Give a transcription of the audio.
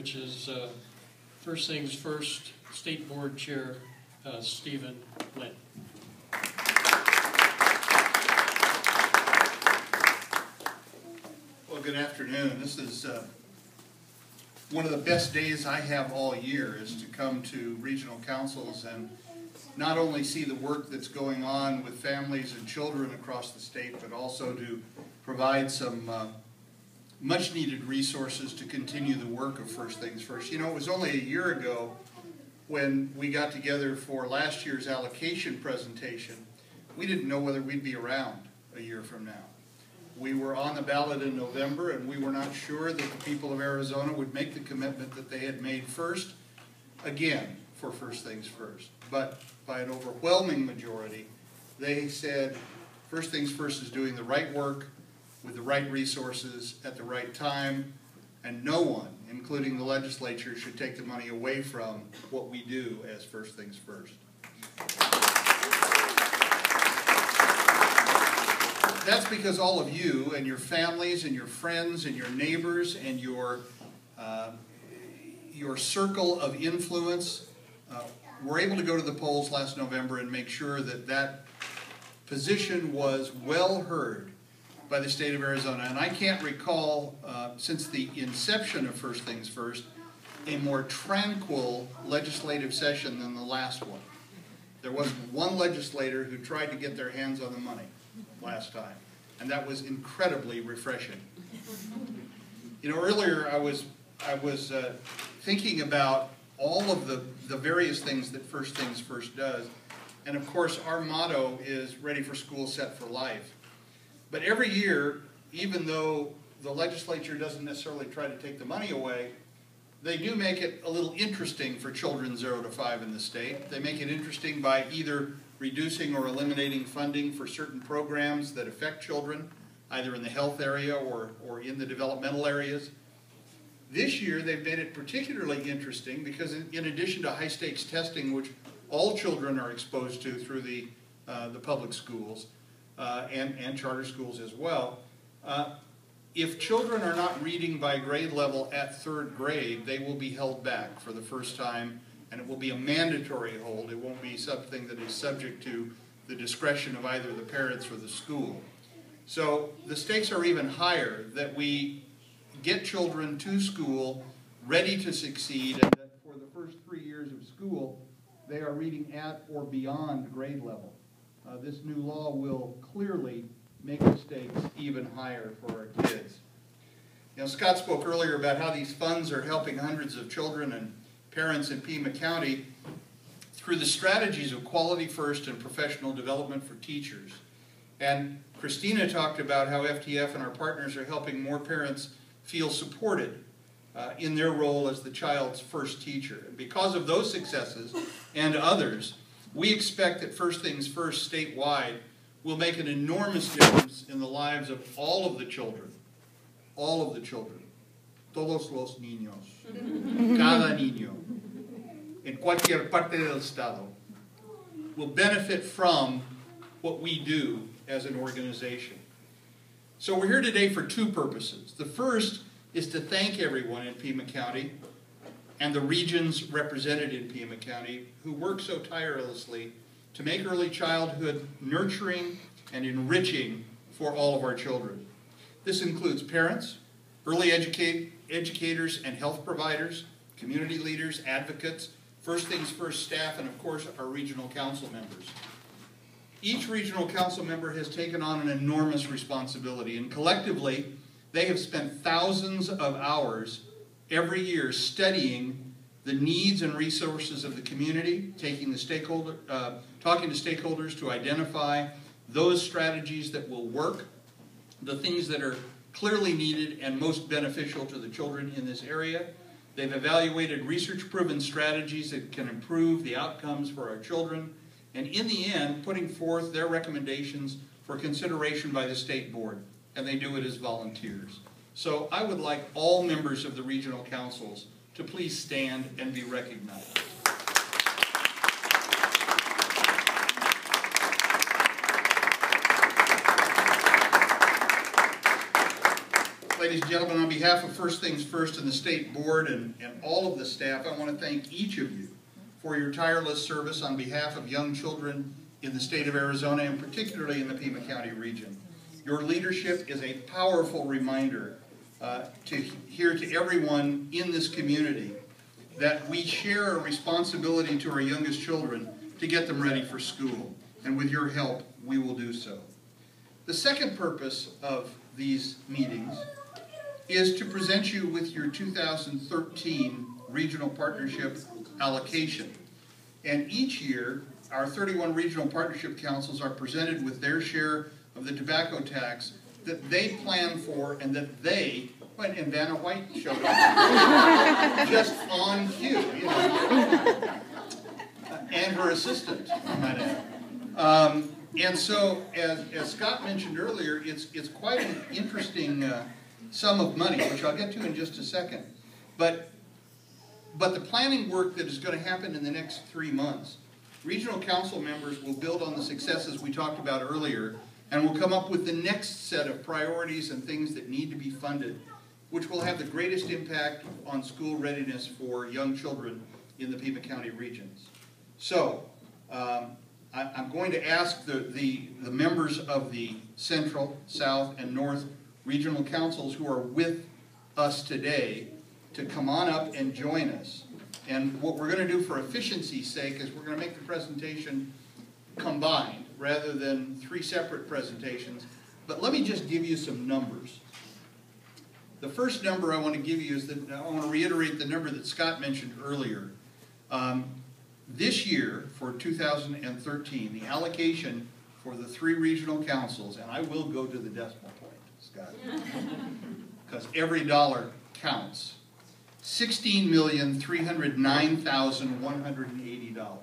which is First Things First State Board Chair Stephen Lynn. Well, good afternoon. This is one of the best days I have all year, is to come to regional councils and not only see the work that's going on with families and children across the state, but also to provide some much needed resources to continue the work of First Things First. You know, it was only a year ago when we got together for last year's allocation presentation. We didn't know whether we'd be around a year from now. We were on the ballot in November, and we were not sure that the people of Arizona would make the commitment that they had made first, again, for First Things First. But by an overwhelming majority, they said First Things First is doing the right work with the right resources at the right time, and no one, including the legislature, should take the money away from what we do as First Things First. That's because all of you and your families and your friends and your neighbors and your circle of influence were able to go to the polls last November and make sure that that position was well heard by the state of Arizona. And I can't recall, since the inception of First Things First, a more tranquil legislative session than the last one. There wasn't one legislator who tried to get their hands on the money last time, and that was incredibly refreshing. You know, earlier I was thinking about all of the various things that First Things First does, and of course our motto is ready for school, set for life. But every year, even though the legislature doesn't necessarily try to take the money away, they do make it a little interesting for children 0 to 5 in the state. They make it interesting by either reducing or eliminating funding for certain programs that affect children, either in the health area or in the developmental areas. This year, they've made it particularly interesting because in addition to high-stakes testing, which all children are exposed to through the public schools, and charter schools as well, if children are not reading by grade level at 3rd grade, they will be held back for the first time, and it will be a mandatory hold. It won't be something that is subject to the discretion of either the parents or the school. So the stakes are even higher, that we get children to school ready to succeed, and that for the first 3 years of school, they are reading at or beyond grade level. This new law will clearly make the stakes even higher for our kids. You know, Scott spoke earlier about how these funds are helping hundreds of children and parents in Pima County through the strategies of quality first and professional development for teachers. And Christina talked about how FTF and our partners are helping more parents feel supported in their role as the child's first teacher. And because of those successes and others, we expect that First Things First statewide will make an enormous difference in the lives of all of the children. All of the children. Todos los niños. Cada niño. En cualquier parte del estado. Will benefit from what we do as an organization. So we're here today for 2 purposes. The first is to thank everyone in Pima County and the regions represented in Pima County who work so tirelessly to make early childhood nurturing and enriching for all of our children. This includes parents, early educators and health providers, community leaders, advocates, First Things First staff, and of course our regional council members. Each regional council member has taken on an enormous responsibility, and collectively they have spent thousands of hours every year studying the needs and resources of the community, talking to stakeholders to identify those strategies that will work, the things that are clearly needed and most beneficial to the children in this area. They've evaluated research-proven strategies that can improve the outcomes for our children, and in the end, putting forth their recommendations for consideration by the state board, and they do it as volunteers. So I would like all members of the regional councils to please stand and be recognized. ladies and gentlemen, on behalf of First Things First and the State Board and all of the staff, I want to thank each of you for your tireless service on behalf of young children in the state of Arizona, and particularly in the Pima County region. Your leadership is a powerful reminder to everyone in this community that we share a responsibility to our youngest children to get them ready for school. And with your help, we will do so. The second purpose of these meetings is to present you with your 2013 Regional Partnership allocation. And each year, our 31 Regional Partnership Councils are presented with their share of the tobacco tax that they plan for and that they, and Vanna White showed up just on cue, you know, and her assistant, I might add. And so, as Scott mentioned earlier, it's quite an interesting sum of money, which I'll get to in just a second. But the planning work that is going to happen in the next 3 months, regional council members will build on the successes we talked about earlier, and will come up with the next set of priorities and things that need to be funded, which will have the greatest impact on school readiness for young children in the Pima County regions. So, I'm going to ask the members of the Central, South, and North Regional Councils who are with us today to come on up and join us. And what we're going to do for efficiency's sake is we're going to make the presentation combined rather than 3 separate presentations. But let me just give you some numbers. The first number I want to give you is that I want to reiterate the number that Scott mentioned earlier. This year, for 2013, the allocation for the 3 regional councils, and I will go to the decimal point, Scott, because every dollar counts, $16,309,180.